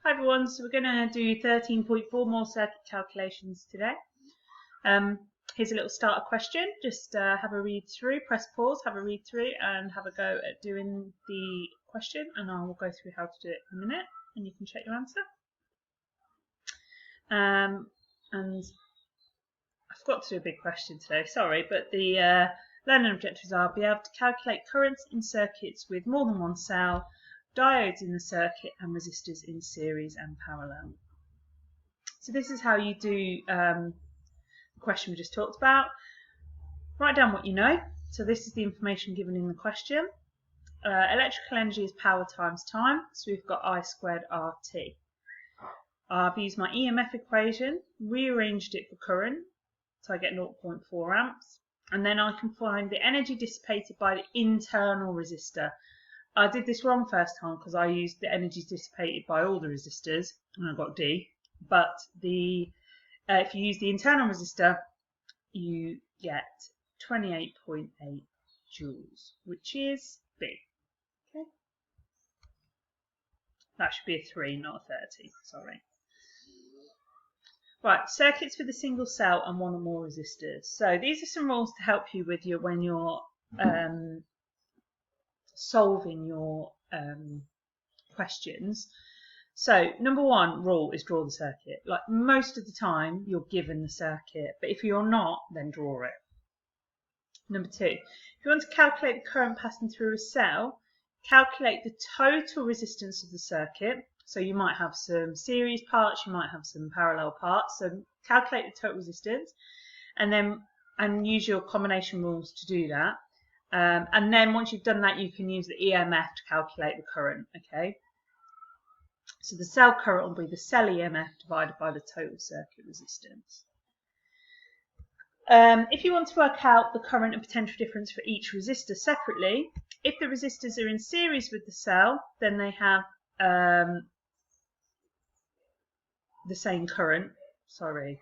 Hi everyone, so we're going to do 13.4 more circuit calculations today. Here's a little starter question, just have a read through, press pause, have a read through and have a go at doing the question, and I will go through how to do it in a minute and you can check your answer. And I forgot to do a big question today, sorry, but the learning objectives are be able to calculate currents in circuits with more than one cell, diodes in the circuit and resistors in series and parallel. So this is how you do the question we just talked about. Write down what you know. So this is the information given in the question. Electrical energy is power times time, so we've got I squared RT. I've used my EMF equation, rearranged it for current, so I get 0.4 amps, and then I can find the energy dissipated by the internal resistor. I did this wrong first time because I used the energy dissipated by all the resistors and I got D, but if you use the internal resistor you get 28.8 joules, which is B. Okay, that should be a 3, not a 30, sorry. Right, circuits with a single cell and one or more resistors. So these are some rules to help you with when you're solving your questions. So number one rule is draw the circuit. Like most of the time you're given the circuit, but if you're not, then draw it. Number two, if you want to calculate the current passing through a cell, calculate the total resistance of the circuit. So you might have some series parts, you might have some parallel parts, so calculate the total resistance and use your combination rules to do that. And then once you've done that, you can use the EMF to calculate the current, okay? So the cell current will be the cell EMF divided by the total circuit resistance. If you want to work out the current and potential difference for each resistor separately, if the resistors are in series with the cell, then they have the same current. Sorry,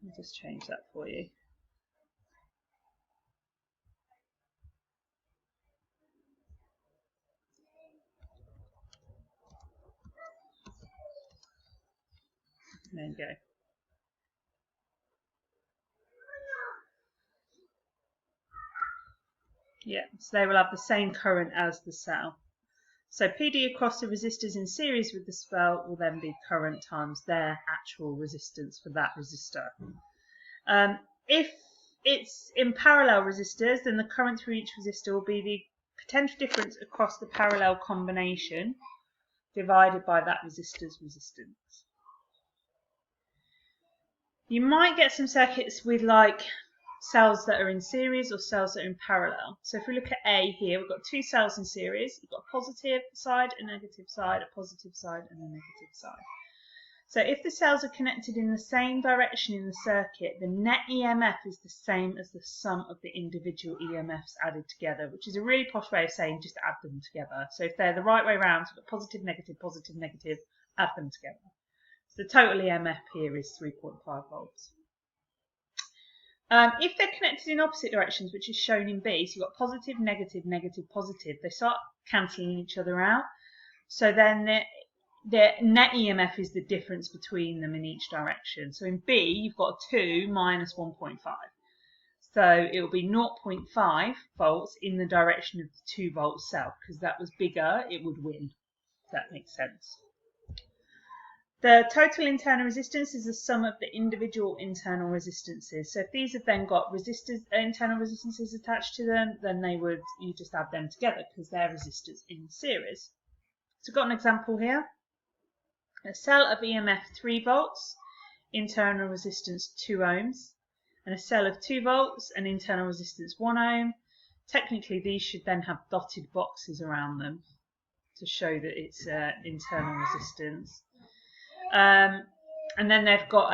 I'll just change that for you. There you go. Yeah, so they will have the same current as the cell. So PD across the resistors in series with the cell will then be current times their actual resistance for that resistor. If it's in parallel resistors, then the current through each resistor will be the potential difference across the parallel combination divided by that resistor's resistance. You might get some circuits with like cells that are in series or cells that are in parallel. So if we look at A here, we've got two cells in series. You've got a positive side, a negative side, a positive side and a negative side. So if the cells are connected in the same direction in the circuit, the net EMF is the same as the sum of the individual EMFs added together, which is a really posh way of saying just add them together. So if they're the right way around, so we've got positive, negative, add them together. So the total EMF here is 3.5 volts. If they're connected in opposite directions, which is shown in B, so you've got positive, negative, positive, they start cancelling each other out. So then the net EMF is the difference between them in each direction. So in B, you've got 2 minus 1.5. So it will be 0.5 volts in the direction of the 2 volt cell, because that was bigger, it would win. If that makes sense. The total internal resistance is the sum of the individual internal resistances. So if these have then got internal resistances attached to them, then you just add them together because they're resistors in series. So I've got an example here. A cell of EMF 3 volts, internal resistance 2 ohms, and a cell of 2 volts and internal resistance 1 ohm. Technically these should then have dotted boxes around them to show that it's internal resistance. And then they've got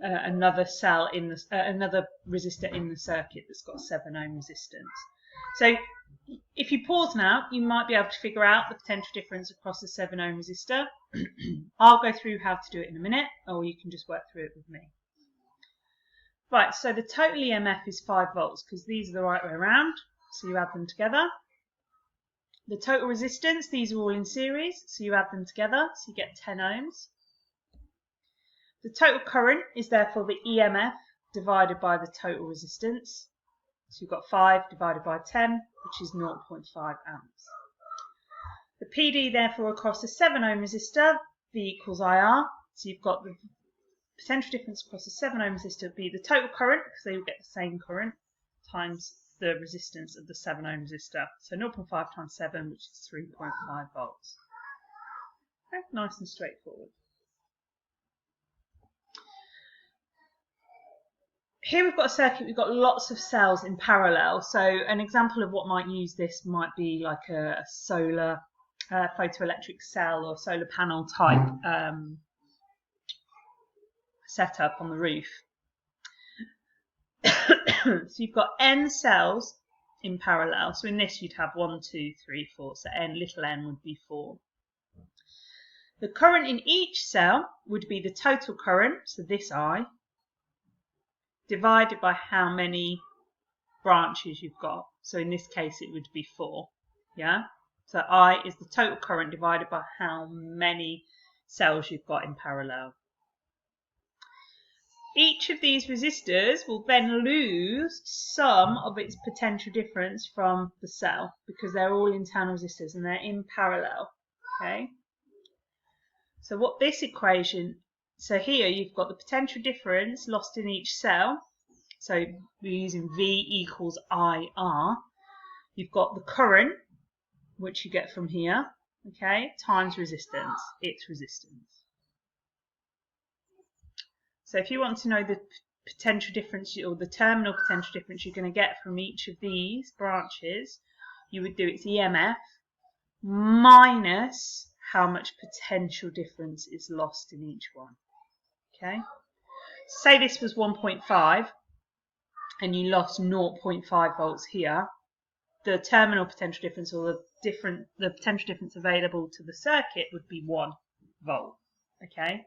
another cell in another resistor in the circuit that's got 7 ohm resistance. So if you pause now, you might be able to figure out the potential difference across the 7 ohm resistor. I'll go through how to do it in a minute, or you can just work through it with me. Right, so the total EMF is 5 volts because these are the right way around. So you add them together. The total resistance, these are all in series, so you add them together, so you get 10 ohms. The total current is therefore the EMF divided by the total resistance. So you've got 5 divided by 10, which is 0.5 amps. The PD therefore across a 7 ohm resistor, V equals IR. So you've got the potential difference across a 7 ohm resistor would be the total current, because they will get the same current, times the resistance of the 7 ohm resistor. So 0.5 times 7, which is 3.5 volts. Okay, nice and straightforward. Here we've got a circuit, we've got lots of cells in parallel. So an example of what might use this might be like a solar photoelectric cell or solar panel type setup on the roof. So you've got n cells in parallel. So in this you'd have 1, 2, 3, 4. So n, little n would be 4. The current in each cell would be the total current, so this I, divided by how many branches you've got. So in this case it would be 4. Yeah? So I is the total current divided by how many cells you've got in parallel. Each of these resistors will then lose some of its potential difference from the cell because they're all internal resistors and they're in parallel. Okay? So what this equation, so here you've got the potential difference lost in each cell. So we're using V equals IR. You've got the current, which you get from here, okay, times resistance, its resistance. So if you want to know the potential difference or the terminal potential difference you're going to get from each of these branches, you would do its EMF minus how much potential difference is lost in each one. Okay? Say this was 1.5 and you lost 0.5 volts here. The terminal potential difference or the potential difference available to the circuit would be 1 volt. Okay?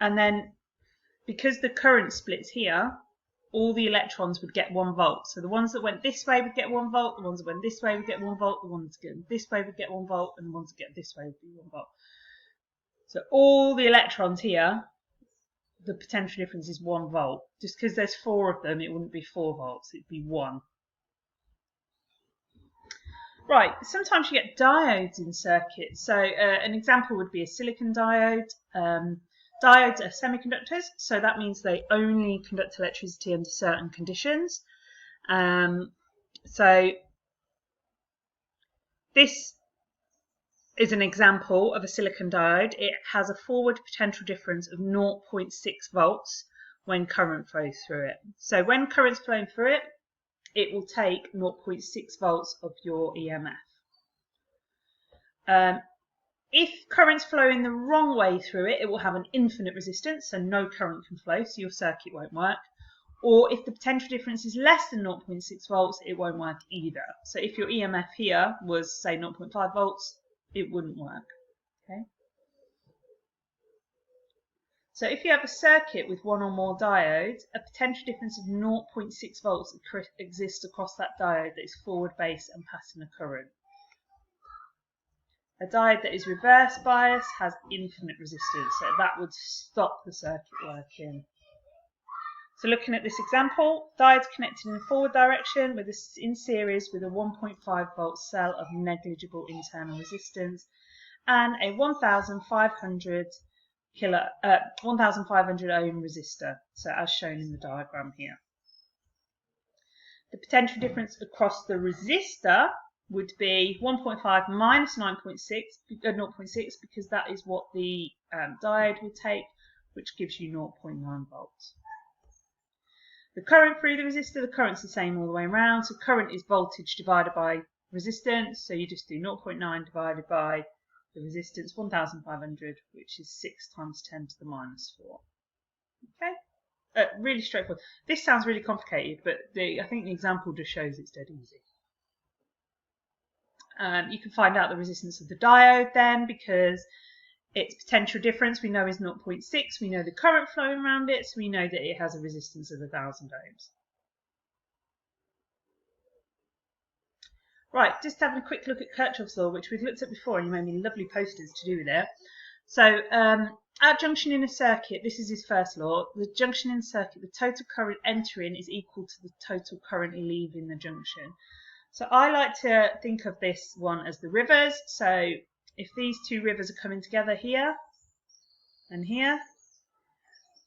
And then because the current splits here, all the electrons would get 1 volt. So the ones that went this way would get 1 volt, the ones that went this way would get 1 volt, the ones that went this way would get 1 volt, and the ones that get this way would be 1 volt. So all the electrons here, the potential difference is 1 volt. Just because there's 4 of them, it wouldn't be 4 volts, it'd be 1. Right, sometimes you get diodes in circuits. So an example would be a silicon diode. Diodes are semiconductors, so that means they only conduct electricity under certain conditions. So this is an example of a silicon diode. It has a forward potential difference of 0.6 volts when current flows through it. So when current's flowing through it, it will take 0.6 volts of your EMF. If current's flowing the wrong way through it, it will have an infinite resistance, so no current can flow, so your circuit won't work. Or if the potential difference is less than 0.6 volts, it won't work either. So if your EMF here was, say, 0.5 volts, it wouldn't work. Okay? So if you have a circuit with one or more diodes, a potential difference of 0.6 volts exists across that diode that is forward based and passing a current. A diode that is reverse bias has infinite resistance, so that would stop the circuit working. So looking at this example, diodes connected in the forward direction in series with a 1.5 volt cell of negligible internal resistance and a 1,500 ohm resistor, so as shown in the diagram here. The potential difference across the resistor would be 1.5 minus 0.6 because that is what the diode would take, which gives you 0.9 volts. The current through the resistor, the current's the same all the way around, so current is voltage divided by resistance, so you just do 0.9 divided by the resistance, 1,500, which is 6 times 10 to the minus 4. Okay? Really straightforward. This sounds really complicated, but I think the example just shows it's dead easy. You can find out the resistance of the diode then, because its potential difference we know is 0.6. We know the current flowing around it, so we know that it has a resistance of 1,000 ohms. Right, just having a quick look at Kirchhoff's law, which we've looked at before, and you made me lovely posters to do with it. So, at junction in a circuit, this is his first law. The junction in a circuit, the total current entering is equal to the total current leaving the junction. So I like to think of this one as the rivers. So if these two rivers are coming together here and here,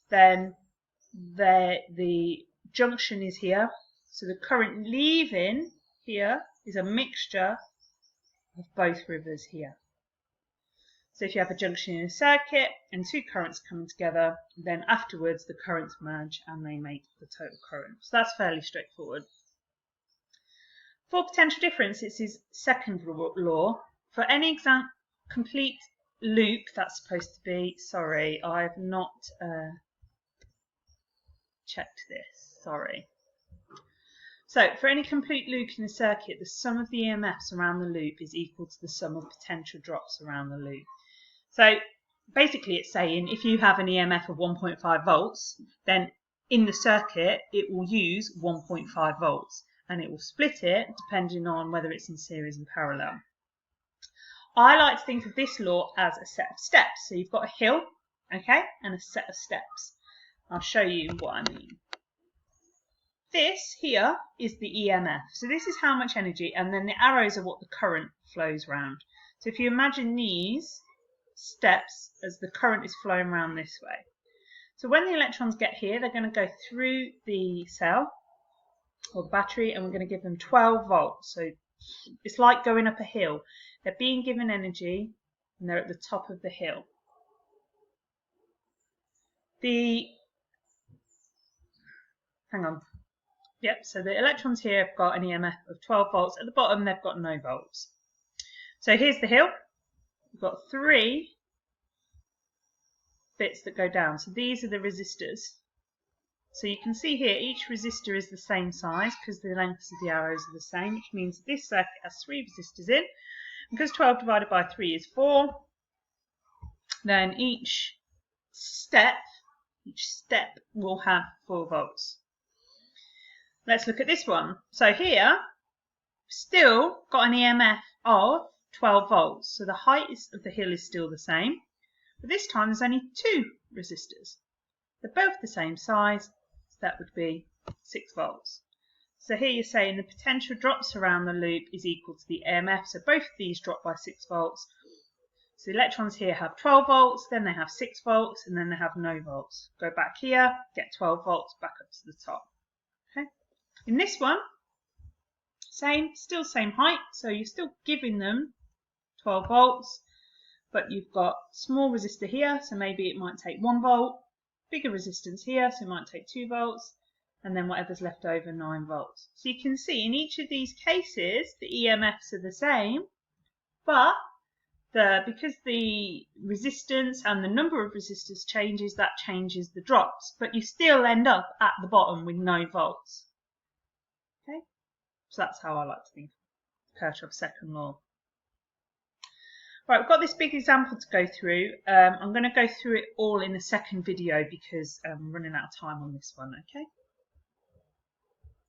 then the junction is here. So the current leaving here is a mixture of both rivers here. So if you have a junction in a circuit and two currents coming together, then afterwards the currents merge and they make the total current. So that's fairly straightforward. For potential difference, it's his second law. For any complete loop, that's supposed to be, sorry, I've not checked this, sorry. So for any complete loop in a circuit, the sum of the EMFs around the loop is equal to the sum of potential drops around the loop. So basically it's saying if you have an EMF of 1.5 volts, then in the circuit it will use 1.5 volts and it will split it depending on whether it's in series and parallel. I like to think of this law as a set of steps. So you've got a hill, okay, and a set of steps. I'll show you what I mean. This here is the EMF. So this is how much energy, and then the arrows are what the current flows round. So if you imagine these steps as the current is flowing around this way. So when the electrons get here, they're going to go through the cell or the battery, and we're going to give them 12 volts. So it's like going up a hill. They're being given energy and they're at the top of the hill. So the electrons here have got an EMF of 12 volts. At the bottom, they've got no volts. So here's the hill. We've got 3 bits that go down. So these are the resistors. So you can see here, each resistor is the same size because the lengths of the arrows are the same, which means this circuit has 3 resistors in. Because 12 divided by 3 is 4, then each step will have 4 volts. Let's look at this one. So here, still got an EMF of 12 volts. So the height of the hill is still the same. But this time there's only 2 resistors. They're both the same size, so that would be 6 volts. So here you're saying the potential drops around the loop is equal to the EMF. So both of these drop by 6 volts. So the electrons here have 12 volts, then they have 6 volts, and then they have no volts. Go back here, get 12 volts back up to the top. Okay. In this one, still same height, so you're still giving them 12 volts, but you've got small resistor here, so maybe it might take 1 volt, bigger resistance here, so it might take 2 volts, and then whatever's left over, 9 volts. So you can see in each of these cases, the EMFs are the same, but because the resistance and the number of resistors changes, that changes the drops, but you still end up at the bottom with no volts. Okay, so that's how I like to think of Kirchhoff's second law. Right, we've got this big example to go through. I'm going to go through it all in the second video because I'm running out of time on this one, okay?